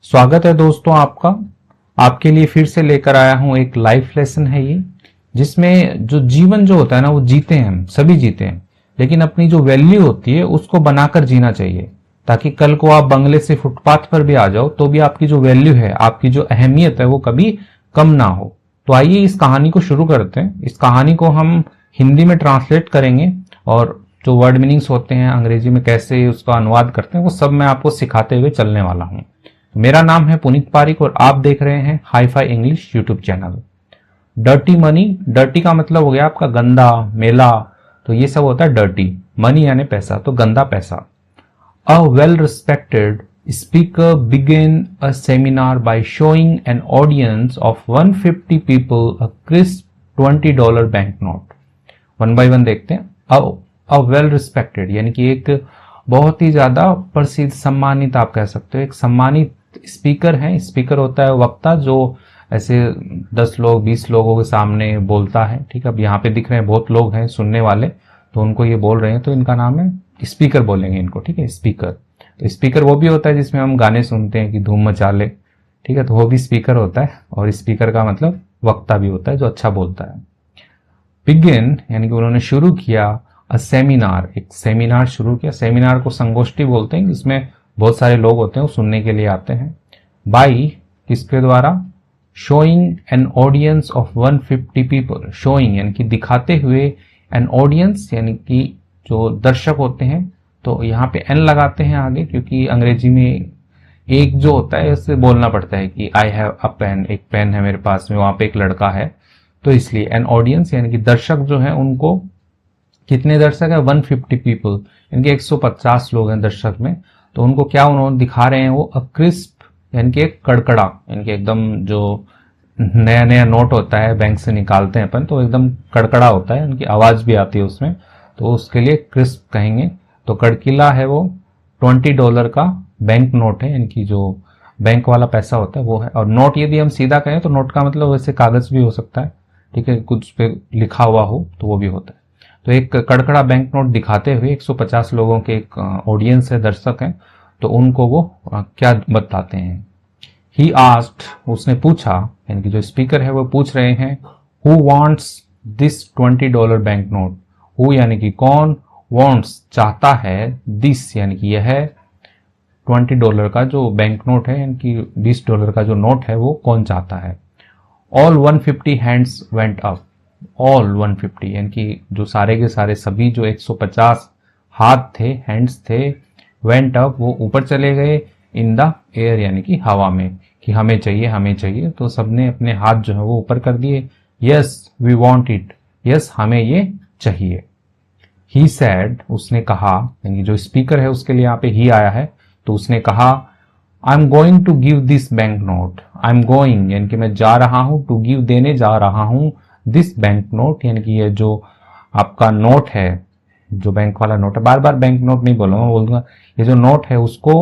स्वागत है दोस्तों आपका। आपके लिए फिर से लेकर आया हूं एक लाइफ लेसन है ये, जिसमें जो जीवन जो होता है ना वो जीते हैं, हम सभी जीते हैं, लेकिन अपनी जो वैल्यू होती है उसको बनाकर जीना चाहिए, ताकि कल को आप बंगले से फुटपाथ पर भी आ जाओ तो भी आपकी जो वैल्यू है, आपकी जो अहमियत है वो कभी कम ना हो। तो आइए इस कहानी को शुरू करते हैं। इस कहानी को हम हिंदी में ट्रांसलेट करेंगे और जो वर्ड मीनिंग्स होते हैं अंग्रेजी में कैसे उसका अनुवाद करते हैं वो सब मैं आपको सिखाते हुए चलने वाला हूं। मेरा नाम है पुनीत पारिक और आप देख रहे हैं hi fi English YouTube channel. Dirty money, dirty का मतलब हो गया आपका गंदा, मेला, तो ये सब होता है डर्टी। मनी यानी पैसा, तो गंदा पैसा। A well respected speaker began a seminar by showing an audience of 150 people a crisp $20 bank note. One by one देखते हैं। अ वेल रिस्पेक्टेड यानी कि एक बहुत ही ज्यादा प्रसिद्ध, सम्मानित आप कह सकते हो, एक सम्मानित स्पीकर है। स्पीकर होता है वक्ता जो ऐसे 10 लोग 20 लोगों के सामने बोलता है। ठीक है, अब यहाँ पे दिख रहे हैं बहुत लोग हैं सुनने वाले, तो उनको ये बोल रहे हैं तो इनका नाम है स्पीकर बोलेंगे इनको। ठीक है, स्पीकर। तो स्पीकर वो भी होता है जिसमें हम गाने सुनते हैं कि धूम मचा ले, ठीक है, तो वो भी स्पीकर होता है। और स्पीकर का मतलब वक्ता भी होता है जो अच्छा बोलता है। बिगिन यानी कि उन्होंने शुरू किया अ सेमिनार, एक सेमिनार शुरू किया। सेमिनार को संगोष्ठी बोलते हैं, जिसमें बहुत सारे लोग होते हैं वो सुनने के लिए आते हैं। बाई किसके द्वारा? Showing an audience of 150 people. Showing यानी कि दिखाते हुए, एन ऑडियंस यानी कि जो दर्शक होते हैं, तो यहाँ पे एन लगाते हैं आगे, क्योंकि अंग्रेजी में एक जो होता है उससे बोलना पड़ता है कि आई हैव अ पेन, एक पेन है मेरे पास में, वहां पे एक लड़का है, तो इसलिए एन ऑडियंस यानी कि दर्शक जो है उनको, कितने दर्शक है? 150 पीपल, इनके 150 लोग हैं दर्शक में। तो उनको क्या उन्होंने दिखा रहे हैं वो? अ क्रिस्प यानी कि एक कड़कड़ा, यानी कि एकदम जो नया नया नोट होता है बैंक से निकालते हैं अपन, तो एकदम कड़कड़ा होता है, उनकी आवाज भी आती है उसमें, तो उसके लिए क्रिस्प कहेंगे। तो कड़कीला है वो। $20 का बैंक नोट है, यानी कि जो बैंक वाला पैसा होता है वो है। और नोट यदि हम सीधा कहें तो नोट का मतलब वैसे कागज भी हो सकता है, ठीक है, कुछ पे लिखा हुआ हो तो वो भी होता है। तो एक कड़कड़ा बैंक नोट दिखाते हुए 150 लोगों के एक ऑडियंस है, दर्शक हैं, तो उनको वो क्या बताते हैं? ही आस्क्ड, उसने पूछा, यानी कि जो स्पीकर है वो पूछ रहे हैं, who wants this $20 bank note. Who यानी कि कौन, वांट्स चाहता है, दिस यानी कि यह $20 का जो बैंक नोट है, यानी कि $20 का जो नोट है वो कौन चाहता है। All 150 hands went up. All 150 यानी कि जो सारे के सारे, सभी जो 150 हाथ थे, हैंड्स थे, वेंट अप वो ऊपर चले गए, इन द एयर यानी कि हवा में, कि हमें चाहिए हमें चाहिए। तो सबने अपने हाथ जो है वो ऊपर कर दिए। Yes we want it, yes हमें ये चाहिए। ही सैड, उसने कहा, यानी जो स्पीकर है उसके लिए यहाँ पे ही आया है, तो उसने कहा, I am going to give this bank note. I am going यानी कि मैं जा रहा हूं, टू गिव देने जा रहा हूं, दिस बैंक नोट यानी कि ये जो आपका नोट है, जो बैंक वाला नोट है, बार बार बैंक नोट नहीं बोलूंगा, बोलूंगा ये जो नोट है उसको,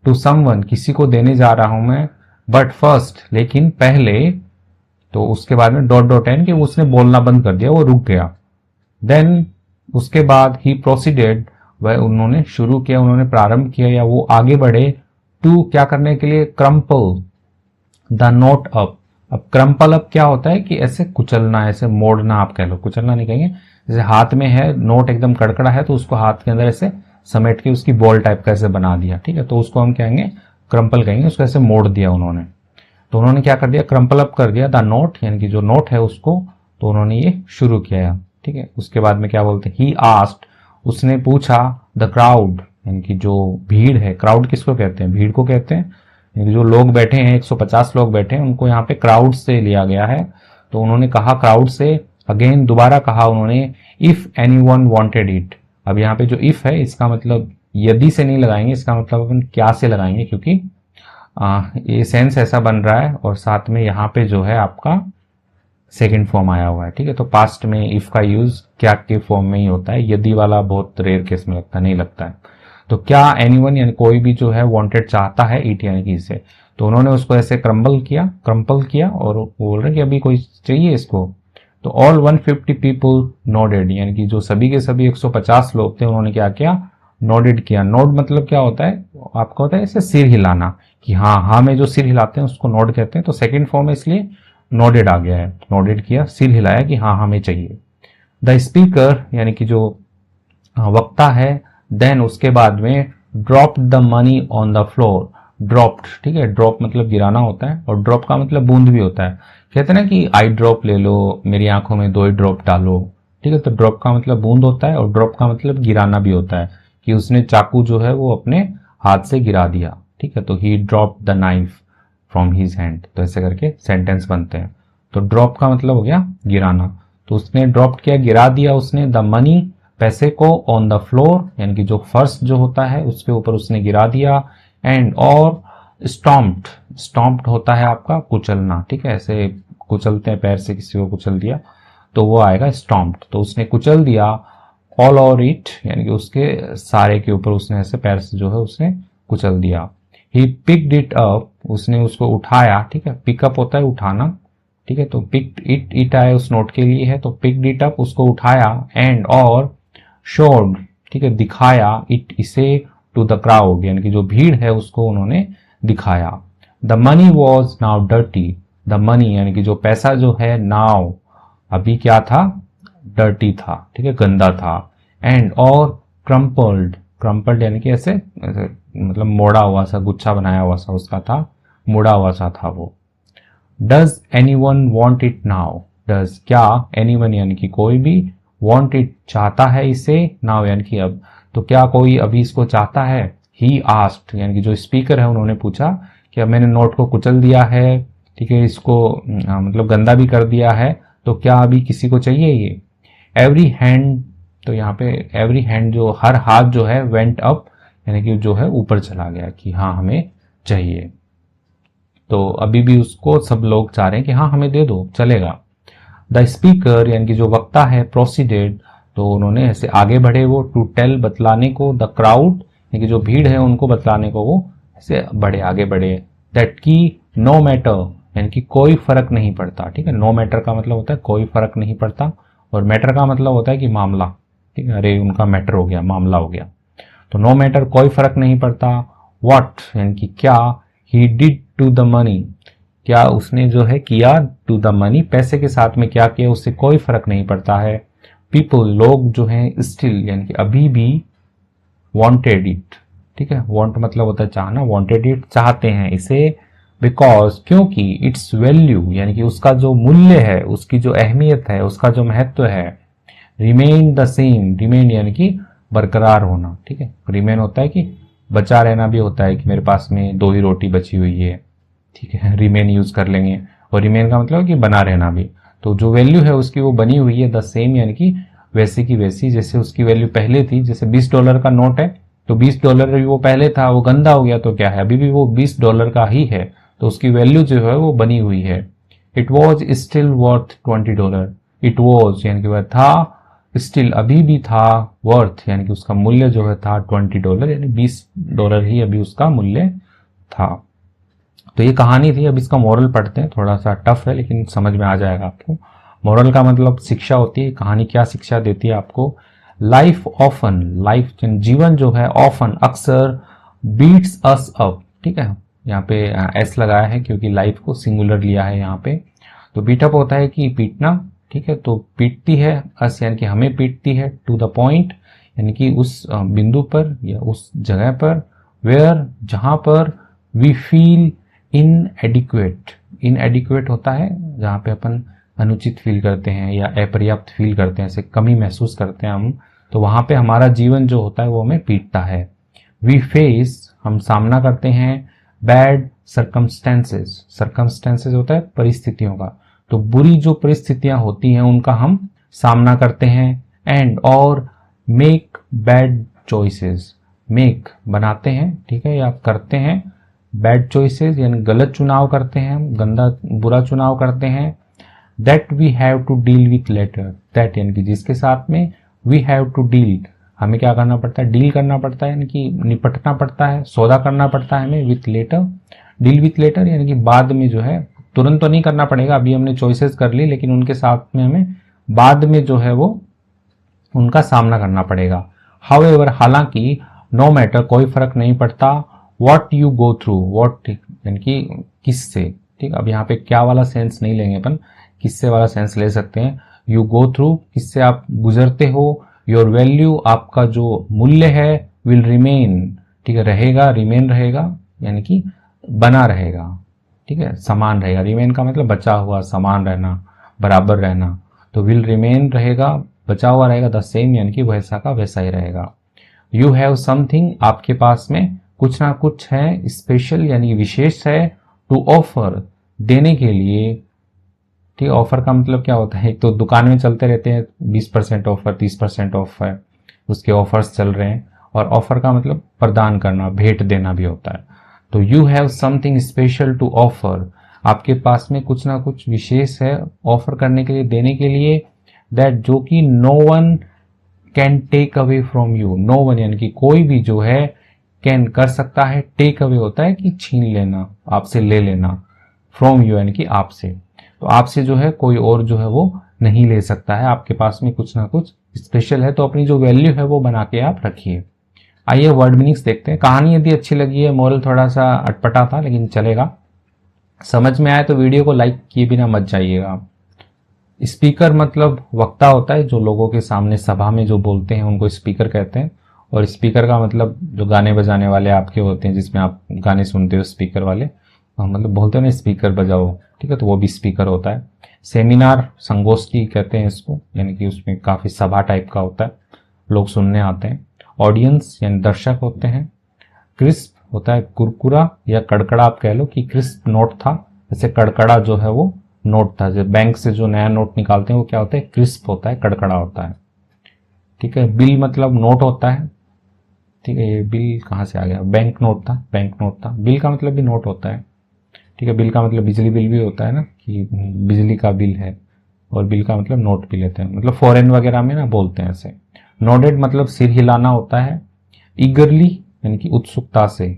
टू समवन किसी को देने जा रहा हूं मैं, बट फर्स्ट लेकिन पहले, तो उसके बाद में डॉट डॉट एन, कि उसने बोलना बंद कर दिया, वो रुक गया। देन उसके बाद ही प्रोसीडेड, वह उन्होंने शुरू किया, उन्होंने प्रारंभ किया या वो आगे बढ़े, टू क्या करने के लिए? Crumple the note up. अब क्रम्पल अप क्या होता है? कि ऐसे कुचलना, ऐसे मोड़ना, आप कह लो, कुचलना नहीं कहेंगे, जैसे हाथ में है नोट एकदम कड़कड़ा है तो उसको हाथ के अंदर ऐसे समेट के उसकी बॉल टाइप का ऐसे बना दिया, ठीक है, तो उसको हम कहेंगे क्रम्पल कहेंगे, उसको ऐसे मोड़ दिया उन्होंने। तो उन्होंने क्या कर दिया? क्रम्पल अप कर दिया द नोट, यानी कि जो नोट है उसको, तो उन्होंने ये शुरू किया, ठीक है। उसके बाद में क्या बोलते हैं? ही आस्क्ड, उसने पूछा, द क्राउड यानी कि जो भीड़ है, क्राउड किसको कहते हैं? भीड़ को कहते हैं, यानी जो लोग बैठे हैं, 150 लोग बैठे हैं, उनको यहाँ पे क्राउड से लिया गया है। तो उन्होंने कहा क्राउड से, अगेन दोबारा कहा उन्होंने, इफ एनीवन वांटेड इट। अब यहाँ पे जो इफ है इसका मतलब यदि से नहीं लगाएंगे, इसका मतलब अपन क्या से लगाएंगे, क्योंकि ये सेंस ऐसा बन रहा है और साथ में यहाँ पे जो है आपका सेकंड फॉर्म आया हुआ है, ठीक है। तो पास्ट में इफ का यूज क्या के फॉर्म में ही होता है, यदि वाला बहुत रेयर केस में लगता नहीं लगता है। तो क्या एनीवन यानी कोई भी जो है वांटेड चाहता है, इट यानी कि इसे, तो उन्होंने उसको ऐसे क्रम्पल किया और बोल रहे कि अभी कोई चाहिए इसको। तो ऑल 150 पीपल नोडेड, यानी कि जो सभी के सभी 150 लोग थे, उन्होंने क्या किया? नोडेड किया। नोड मतलब क्या होता है, आपका होता है ऐसे सिर हिलाना, कि हाँ हाँ में जो सिर हिलाते हैं उसको नोड कहते हैं। तो सेकंड फॉर्म है इसलिए नोडेड आ गया है, नोडेड किया, सिर हिलाया कि हाँ हमें चाहिए। द स्पीकर यानी कि जो वक्ता है, देन उसके बाद में drop the money on the floor. Dropped, ठीक है, ड्रॉप मतलब गिराना होता है, और ड्रॉप का मतलब बूंद भी होता है। कहते हैं ना कि आई ड्रॉप ले लो, मेरी आंखों में 2 ड्रॉप डालो, ठीक है। तो ड्रॉप का मतलब बूंद होता है, और ड्रॉप का मतलब गिराना भी होता है, कि उसने चाकू जो है वो अपने हाथ से गिरा दिया, ठीक है। तो he drop the knife from his hand, तो ऐसे करके सेंटेंस बनते हैं। तो ड्रॉप का मतलब हो गया गिराना, तो उसने ड्रॉप किया, गिरा दिया उसने, द मनी पैसे को, ऑन द फ्लोर यानी कि जो फर्श जो होता है उसके ऊपर उसने गिरा दिया, एंड और स्टॉम्प्ड, स्टॉम्प्ड होता है आपका कुचलना, ठीक है, ऐसे कुचलते हैं पैर से, किसी को कुचल दिया तो वो आएगा स्टॉम्प्ड। तो उसने कुचल दिया, ऑल ओवर इट यानी कि उसके सारे के ऊपर उसने ऐसे पैर से जो है उसने कुचल दिया। ही पिक्ड इट अप, उसने उसको उठाया, ठीक है, पिकअप होता है उठाना, ठीक है। तो पिक्ड इट, इट आया उस नोट के लिए है, तो पिक्ड इट अप उसको उठाया, एंड और शोड, ठीक है, दिखाया, इट इसे, टू द क्राउड यानी कि जो भीड़ है उसको उन्होंने दिखाया। The money was now dirty, the money यानी कि जो पैसा जो है, नाउ अभी क्या था, डर्टी था, ठीक है, गंदा था, एंड और क्रम्पल्ड, क्रम्पल्ड यानी कि ऐसे मतलब मोड़ा हुआ सा, गुच्छा बनाया हुआ सा उसका था, मुड़ा हुआ सा था वो। Does any one want it now, does क्या, एनी वन यानी कि कोई भी, वॉन्ट इट चाहता है इसे, नाउ यानी कि अब, तो क्या कोई अभी इसको चाहता है। ही आस्क्ड यानी कि जो स्पीकर है उन्होंने पूछा कि अब मैंने नोट को कुचल दिया है, ठीक है, इसको मतलब गंदा भी कर दिया है, तो क्या अभी किसी को चाहिए ये। एवरी हैंड, तो यहाँ पे एवरी हैंड जो हर हाथ जो है, वेंट अप यानी कि जो है ऊपर चला गया कि हाँ हमें चाहिए। तो अभी भी उसको सब लोग चाह रहे हैं कि हाँ हमें दे दो, चलेगा। द स्पीकर यानी कि जो वक्ता है, प्रोसीडेड, तो उन्होंने ऐसे आगे बढ़े वो, टू टेल बतलाने को, द क्राउड यानी कि जो भीड़ है उनको बतलाने को वो ऐसे बढ़े, आगे बढ़े, दैट की नो मैटर यानी कि कोई फर्क नहीं पड़ता, ठीक है। नो मैटर का मतलब होता है कोई फर्क नहीं पड़ता, और मैटर का मतलब होता है कि मामला, ठीक है, अरे उनका मैटर हो गया, मामला हो गया। तो नो मैटर कोई फर्क नहीं पड़ता, व्हाट यानी कि क्या, he did to the money, क्या उसने जो है किया, टू द मनी पैसे के साथ में क्या किया, उससे कोई फर्क नहीं पड़ता है। पीपल लोग जो हैं, स्टिल यानी कि अभी भी, वांटेड इट, ठीक है, वांट मतलब होता है चाहना, वांटेड इट चाहते हैं इसे, बिकॉज क्योंकि, इट्स वैल्यू यानी कि उसका जो मूल्य है, उसकी जो अहमियत है, उसका जो महत्व है, रिमेन द सेम, रिमेन यानी कि बरकरार होना, ठीक है, रिमेन होता है कि बचा रहना भी होता है कि मेरे पास में 2 ही रोटी बची हुई है, ठीक है, रिमेन यूज कर लेंगे, और रिमेन का मतलब कि बना रहना भी। तो जो वैल्यू है उसकी वो बनी हुई है, द सेम यानी कि वैसे की वैसी, जैसे उसकी वैल्यू पहले थी। जैसे $20 का नोट है, तो $20 वो पहले था, वो गंदा हो गया तो क्या है, अभी भी वो $20 का ही है, तो उसकी वैल्यू जो है वो बनी हुई है। It was still worth $20, it was यानी कि वह था, स्टिल अभी भी था, वर्थ यानी कि उसका मूल्य जो है था $20 यानी $20 ही अभी उसका मूल्य था। तो ये कहानी थी। अब इसका मोरल पढ़ते हैं, थोड़ा सा टफ है लेकिन समझ में आ जाएगा आपको। मोरल का मतलब शिक्षा होती है, कहानी क्या शिक्षा देती है आपको। लाइफ ऑफन, लाइफ जीवन जो है, ऑफन अक्सर, बीट्स अस अप, ठीक है, यहाँ पे एस लगाया है क्योंकि लाइफ को सिंगुलर लिया है यहाँ पे। तो बीटअप होता है कि पीटना, ठीक है, तो पीटती है, अस यानी कि हमें पीटती है, टू द पॉइंट यानी कि उस बिंदु पर या उस जगह पर, वेयर जहां पर, वी फील इनएडिक्वेट, इनएडिक्वेट होता है जहाँ पे अपन अनुचित फील करते हैं या अपर्याप्त फील करते हैं, ऐसे कमी महसूस करते हैं हम, तो वहां पे हमारा जीवन जो होता है वो हमें पीटता है। वी फेस, हम सामना करते हैं, बैड सर्कमस्टेंसेस, सर्कमस्टेंसेस होता है परिस्थितियों का, तो बुरी जो परिस्थितियां होती हैं उनका हम सामना करते हैं। एंड और मेक बैड चॉइसेस, मेक बनाते हैं, ठीक है, या करते हैं, बैड चॉइसेस यानी गलत चुनाव करते हैं हम, गंदा बुरा चुनाव करते हैं। That we have to deal with later, that यानी कि जिसके साथ में, वी हैव टू डील हमें क्या करना पड़ता है, डील करना पड़ता है यानी कि निपटना पड़ता है, सौदा करना पड़ता है हमें, with later, deal with later यानी कि बाद में जो है, तुरंत तो नहीं करना पड़ेगा, अभी हमने चॉइसेस कर ली लेकिन उनके साथ में हमें बाद में जो है वो उनका सामना करना पड़ेगा। हाउएवर हालांकि, नो मैटर, कोई फर्क नहीं पड़ता, what you go through, what यानी कि किससे, ठीक। अब यहाँ पे क्या वाला सेंस नहीं लेंगे अपन, किससे वाला सेंस ले सकते हैं। यू गो थ्रू, किससे आप गुजरते हो। योर वैल्यू, आपका जो मूल्य है, विल रिमेन, ठीक है, रहेगा, रिमेन रहेगा यानी कि बना रहेगा, ठीक है, समान रहेगा। रिमेन का मतलब बचा हुआ, समान रहना, बराबर रहना। तो विल रिमेन रहेगा, बचा हुआ रहेगा, द सेम यानी कि वैसा का वैसा ही रहेगा। यू हैव समथिंग, आपके पास में कुछ ना कुछ है, स्पेशल यानी विशेष है, टू ऑफर, देने के लिए, ठीक है। ऑफर का मतलब क्या होता है, एक तो दुकान में चलते रहते हैं 20% ऑफर, 30% ऑफ है, उसके ऑफर्स चल रहे हैं, और ऑफर का मतलब प्रदान करना, भेंट देना भी होता है। तो you have something special to offer, आपके पास में कुछ ना कुछ विशेष है ऑफर करने के लिए, देने के लिए, दैट जो कि no one can take away from you. No one यानी कि कोई भी जो है कैन कर सकता है, टेक अवे होता है कि छीन लेना, आपसे ले लेना, फ्रॉम यू यानी कि आपसे। तो आपसे जो है कोई और जो है वो नहीं ले सकता है, आपके पास में कुछ ना कुछ स्पेशल है, तो अपनी जो वैल्यू है वो बना के आप रखिए। आइए वर्ड मीनिंग्स देखते हैं। कहानी यदि अच्छी लगी है, मोरल थोड़ा सा अटपटा था लेकिन चलेगा, समझ में आए तो वीडियो को लाइक किए बिना मत जाइएगा। स्पीकर मतलब वक्ता होता है, जो लोगों के सामने सभा में जो बोलते हैं उनको स्पीकर कहते हैं। और स्पीकर का मतलब जो गाने बजाने वाले आपके होते हैं, जिसमें आप गाने सुनते हो, स्पीकर वाले, मतलब बोलते हैं ना स्पीकर बजाओ, ठीक है, तो वो भी स्पीकर होता है। सेमिनार, संगोष्ठी कहते हैं इसको, यानी कि उसमें काफी सभा टाइप का होता है, लोग सुनने आते हैं। ऑडियंस यानी दर्शक होते हैं। क्रिस्प होता है कुरकुरा या कड़कड़ा, आप कह लो कि क्रिस्प नोट था, जैसे कड़कड़ा जो है वो नोट था। जो बैंक से जो नया नोट निकालते हैं वो क्या होता है, क्रिस्प होता है, कड़कड़ा होता है, ठीक है। बिल मतलब नोट होता है, ठीक है। ये बिल कहाँ से आ गया, बैंक नोट था, बैंक नोट था। बिल का मतलब भी नोट होता है, ठीक है। बिल का मतलब बिजली बिल भी होता है ना, कि बिजली का बिल है, और बिल का मतलब नोट भी लेते हैं, मतलब फॉरेन वगैरह में ना बोलते हैं ऐसे। नोडेड मतलब सिर हिलाना होता है। ईगरली यानी कि उत्सुकता से,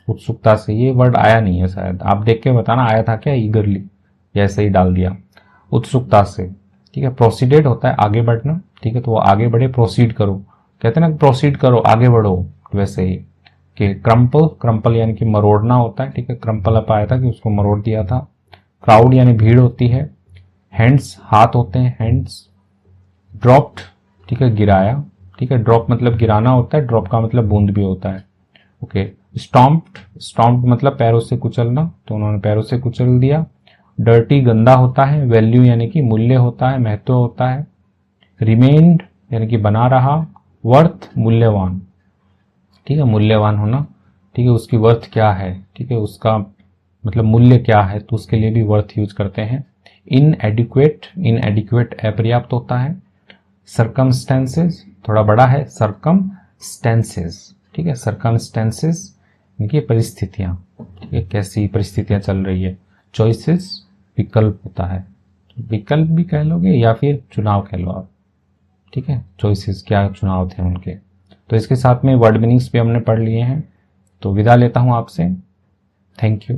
उत्सुकता से, ये वर्ड आया नहीं है शायद, आप देख के बताना आया था क्या, ईगरली, या ऐसे ही डाल दिया, उत्सुकता से, ठीक है। प्रोसीडेड होता है आगे बढ़ना, ठीक है, तो वो आगे बढ़े, प्रोसीड करो, कहते हैं ना प्रोसीड करो, आगे बढ़ो, वैसे ही। कि क्रम्पल, क्रम्पल यानी कि मरोड़ना होता है, ठीक है। क्रम्पल अप आया था कि उसको मरोड़ दिया था। क्राउड यानी भीड़ होती है। हैंड्स हाथ होते हैं, हैंड्स। ड्रॉप्ड, ठीक है, गिराया, ठीक है। ड्रॉप मतलब गिराना होता है, ड्रॉप का मतलब बूंद भी होता है, ओके। स्टॉम्प्ड, स्टॉम्प्ड मतलब पैरों से कुचलना, तो उन्होंने पैरों से कुचल दिया। डर्टी गंदा होता है। वैल्यू यानी कि मूल्य होता है, महत्व होता है। रिमेन्ड यानी कि बना रहा। वर्थ मूल्यवान, ठीक है, मूल्यवान होना, ठीक है। उसकी वर्थ क्या है, ठीक है, उसका मतलब मूल्य क्या है, तो उसके लिए भी वर्थ यूज करते हैं। इनएडिक्वेट, इनएडिक्वेट अपर्याप्त होता है। सर्कमस्टेंसेस थोड़ा बड़ा है, सर्कमस्टेंसेस, ठीक है। सर्कमस्टेंसेस इनकी परिस्थितियां, ठीक है, कैसी परिस्थितियां चल रही है। चॉइसेस विकल्प होता है, विकल्प भी कह लोगे या फिर चुनाव कह लो आप, ठीक है। चॉइसेस क्या चुनाव थे उनके। तो इसके साथ में वर्ड मीनिंग्स भी हमने पढ़ लिए हैं, तो विदा लेता हूं आपसे। Thank you.